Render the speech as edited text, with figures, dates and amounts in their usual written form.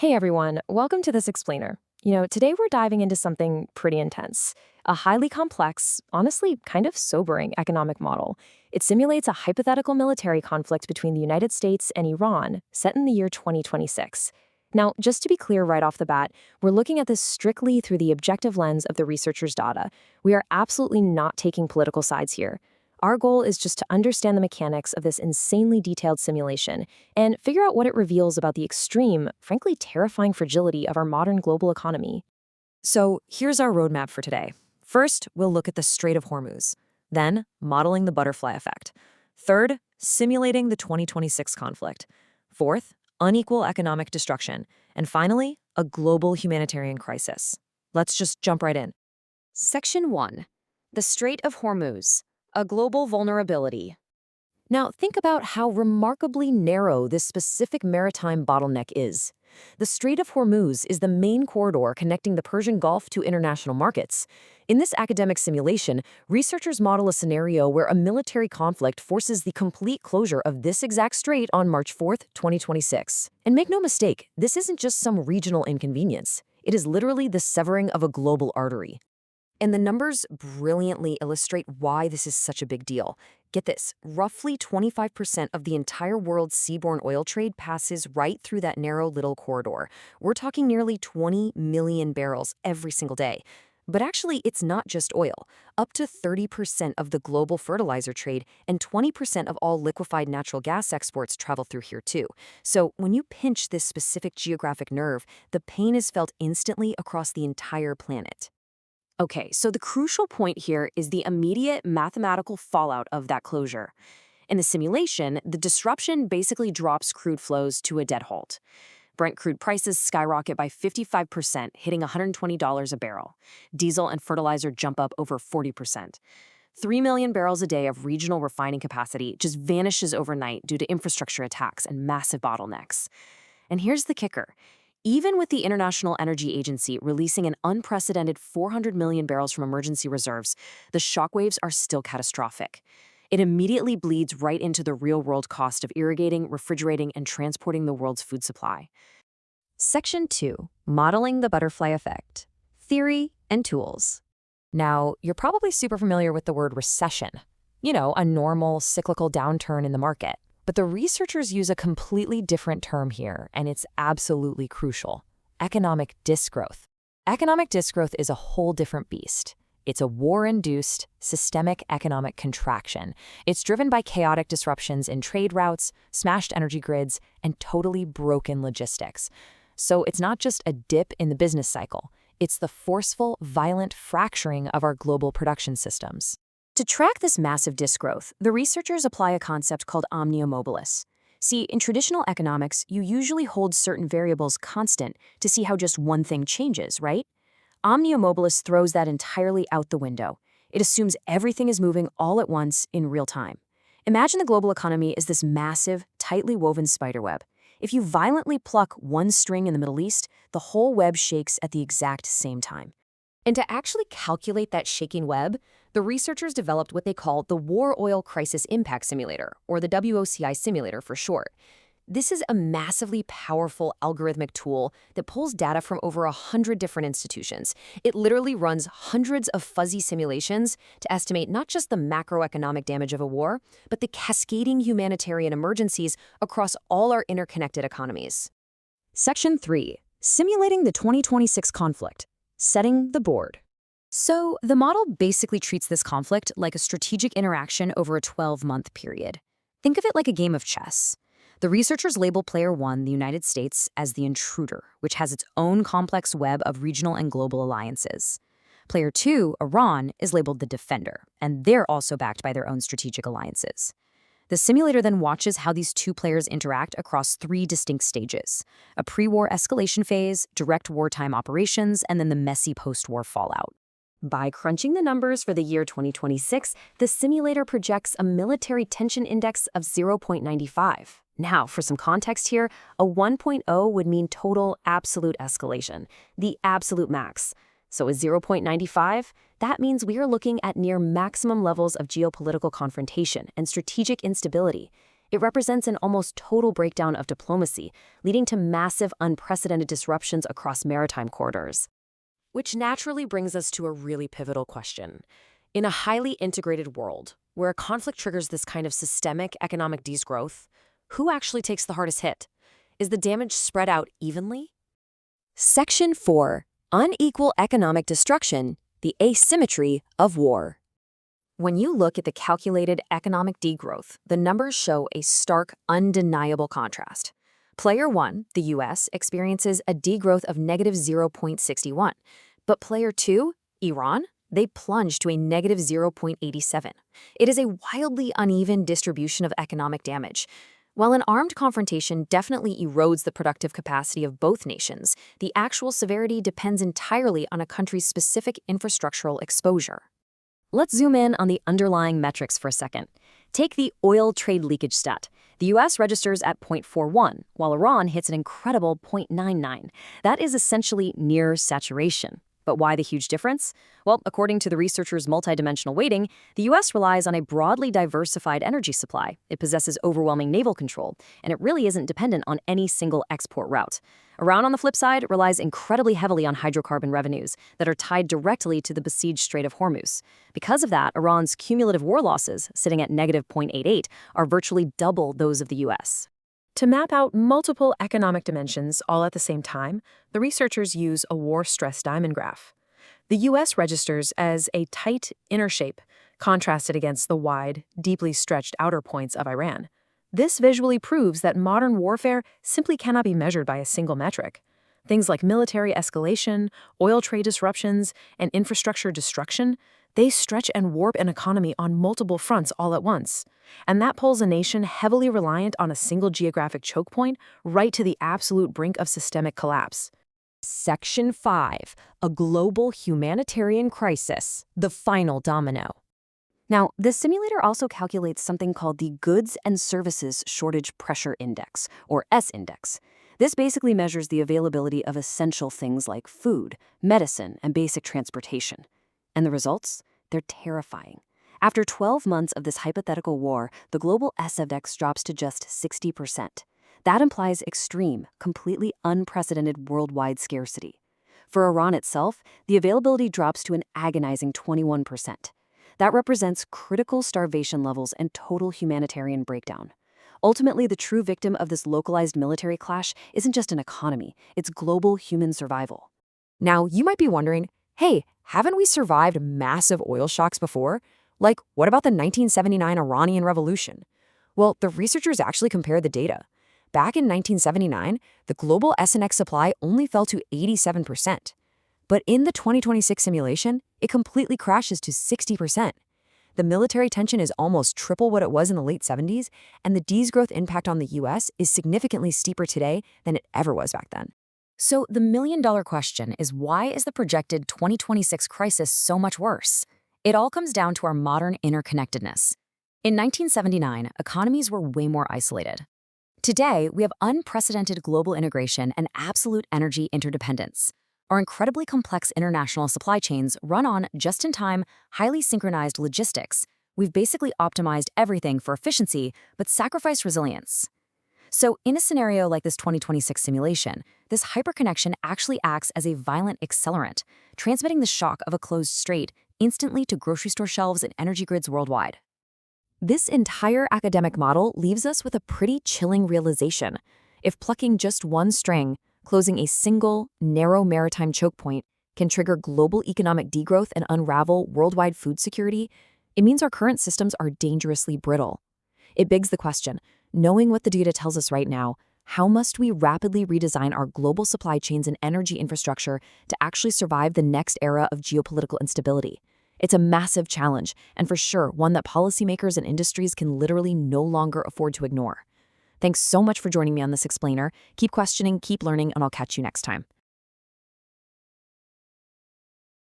Hey everyone, welcome to this explainer. Today we're diving into something pretty intense, a highly complex, honestly kind of sobering economic model. It simulates a hypothetical military conflict between the United States and Iran set in the year 2026. Now, just to be clear right off the bat, we're looking at this strictly through the objective lens of the researchers' data. We are absolutely not taking political sides here. Our goal is just to understand the mechanics of this insanely detailed simulation and figure out what it reveals about the extreme, frankly terrifying fragility of our modern global economy. So here's our roadmap for today. First, we'll look at the Strait of Hormuz. Then, modeling the butterfly effect. Third, simulating the 2026 conflict. Fourth, unequal economic destruction. And finally, a global humanitarian crisis. Let's just jump right in. Section 1. The Strait of Hormuz, a global vulnerability. Now, think about how remarkably narrow this specific maritime bottleneck is. The Strait of Hormuz is the main corridor connecting the Persian Gulf to international markets. In this academic simulation, researchers model a scenario where a military conflict forces the complete closure of this exact strait on March 4, 2026. And make no mistake, this isn't just some regional inconvenience. It is literally the severing of a global artery. And the numbers brilliantly illustrate why this is such a big deal. Get this, roughly 25% of the entire world's seaborne oil trade passes right through that narrow little corridor. We're talking nearly 20 million barrels every single day. But actually, it's not just oil. Up to 30% of the global fertilizer trade and 20% of all liquefied natural gas exports travel through here too. So when you pinch this specific geographic nerve, the pain is felt instantly across the entire planet. Okay, so the crucial point here is the immediate mathematical fallout of that closure. In the simulation, the disruption basically drops crude flows to a dead halt. Brent crude prices skyrocket by 55%, hitting $120 a barrel. Diesel and fertilizer jump up over 40%. 3 million barrels a day of regional refining capacity just vanishes overnight due to infrastructure attacks and massive bottlenecks. And here's the kicker. Even with the International Energy Agency releasing an unprecedented 400 million barrels from emergency reserves, the shockwaves are still catastrophic. It immediately bleeds right into the real-world cost of irrigating, refrigerating, and transporting the world's food supply. Section 2. Modeling the butterfly effect. Theory and tools. Now, you're probably super familiar with the word recession. A normal cyclical downturn in the market. But the researchers use a completely different term here, and it's absolutely crucial: economic disgrowth. Economic disgrowth is a whole different beast. It's a war-induced, systemic economic contraction. It's driven by chaotic disruptions in trade routes, smashed energy grids, and totally broken logistics. So it's not just a dip in the business cycle. It's the forceful, violent fracturing of our global production systems. To track this massive disgrowth, the researchers apply a concept called Omnia Mobilis. See, in traditional economics, you usually hold certain variables constant to see how just one thing changes, right? Omnia Mobilis throws that entirely out the window. It assumes everything is moving all at once in real time. Imagine the global economy is this massive, tightly woven spiderweb. If you violently pluck one string in the Middle East, the whole web shakes at the exact same time. And to actually calculate that shaking web, the researchers developed what they call the War Oil Crisis Impact Simulator, or the WOCI-Simulator for short. This is a massively powerful algorithmic tool that pulls data from over 100 different institutions. It literally runs hundreds of fuzzy simulations to estimate not just the macroeconomic damage of a war, but the cascading humanitarian emergencies across all our interconnected economies. Section 3. Simulating the 2026 conflict. Setting the board. So the model basically treats this conflict like a strategic interaction over a 12-month period. Think of it like a game of chess. The researchers label Player 1, the United States, as the intruder, which has its own complex web of regional and global alliances. Player 2, Iran, is labeled the defender, and they're also backed by their own strategic alliances. The simulator then watches how these two players interact across 3 distinct stages: a pre-war escalation phase, direct wartime operations, and then the messy post-war fallout. By crunching the numbers for the year 2026, the simulator projects a military tension index of 0.95. Now, for some context here, a 1.0 would mean total absolute escalation, the absolute max. So a 0.95, that means we are looking at near maximum levels of geopolitical confrontation and strategic instability. It represents an almost total breakdown of diplomacy, leading to massive, unprecedented disruptions across maritime corridors. Which naturally brings us to a really pivotal question. In a highly integrated world, where a conflict triggers this kind of systemic economic desgrowth, who actually takes the hardest hit? Is the damage spread out evenly? Section 4. Unequal economic destruction, the asymmetry of war. When you look at the calculated economic degrowth, the numbers show a stark, undeniable contrast. Player 1, the US, experiences a degrowth of negative 0.61, but Player 2, Iran, they plunge to a negative 0.87. It is a wildly uneven distribution of economic damage. While an armed confrontation definitely erodes the productive capacity of both nations, the actual severity depends entirely on a country's specific infrastructural exposure. Let's zoom in on the underlying metrics for a second. Take the oil trade leakage stat. The US registers at 0.41, while Iran hits an incredible 0.99. That is essentially near saturation. But why the huge difference? Well, according to the researchers' multidimensional weighting, the US relies on a broadly diversified energy supply. It possesses overwhelming naval control, and it really isn't dependent on any single export route. Iran, on the flip side, relies incredibly heavily on hydrocarbon revenues that are tied directly to the besieged Strait of Hormuz. Because of that, Iran's cumulative war losses, sitting at negative 0.88, are virtually double those of the US. To map out multiple economic dimensions all at the same time, the researchers use a war stress diamond graph. The U.S. registers as a tight inner shape, contrasted against the wide, deeply stretched outer points of Iran. This visually proves that modern warfare simply cannot be measured by a single metric. Things like military escalation, oil trade disruptions, and infrastructure destruction, they stretch and warp an economy on multiple fronts all at once. And that pulls a nation heavily reliant on a single geographic choke point right to the absolute brink of systemic collapse. Section 5. A global humanitarian crisis, the final domino. Now, the simulator also calculates something called the Goods and Services Shortage Pressure Index, or S-index. This basically measures the availability of essential things like food, medicine, and basic transportation. And the results? They're terrifying. After 12 months of this hypothetical war, the global S-index drops to just 60%. That implies extreme, completely unprecedented worldwide scarcity. For Iran itself, the availability drops to an agonizing 21%. That represents critical starvation levels and total humanitarian breakdown. Ultimately, the true victim of this localized military clash isn't just an economy, it's global human survival. Now, you might be wondering, hey, haven't we survived massive oil shocks before? Like, what about the 1979 Iranian Revolution? Well, the researchers actually compared the data. Back in 1979, the global S&X supply only fell to 87%. But in the 2026 simulation, it completely crashes to 60%. The military tension is almost triple what it was in the late 70s, and the desgrowth impact on the US is significantly steeper today than it ever was back then. So the million-dollar question is, why is the projected 2026 crisis so much worse? It all comes down to our modern interconnectedness. In 1979, economies were way more isolated. Today, we have unprecedented global integration and absolute energy interdependence. Our incredibly complex international supply chains run on just-in-time, highly synchronized logistics. We've basically optimized everything for efficiency, but sacrificed resilience. So in a scenario like this 2026 simulation, this hyperconnection actually acts as a violent accelerant, transmitting the shock of a closed strait instantly to grocery store shelves and energy grids worldwide. This entire academic model leaves us with a pretty chilling realization. If plucking just one string, closing a single, narrow maritime choke point, can trigger global economic degrowth and unravel worldwide food security, it means our current systems are dangerously brittle. It begs the question, knowing what the data tells us right now, how must we rapidly redesign our global supply chains and energy infrastructure to actually survive the next era of geopolitical instability? It's a massive challenge, and for sure, one that policymakers and industries can literally no longer afford to ignore. Thanks so much for joining me on this explainer. Keep questioning, keep learning, and I'll catch you next time.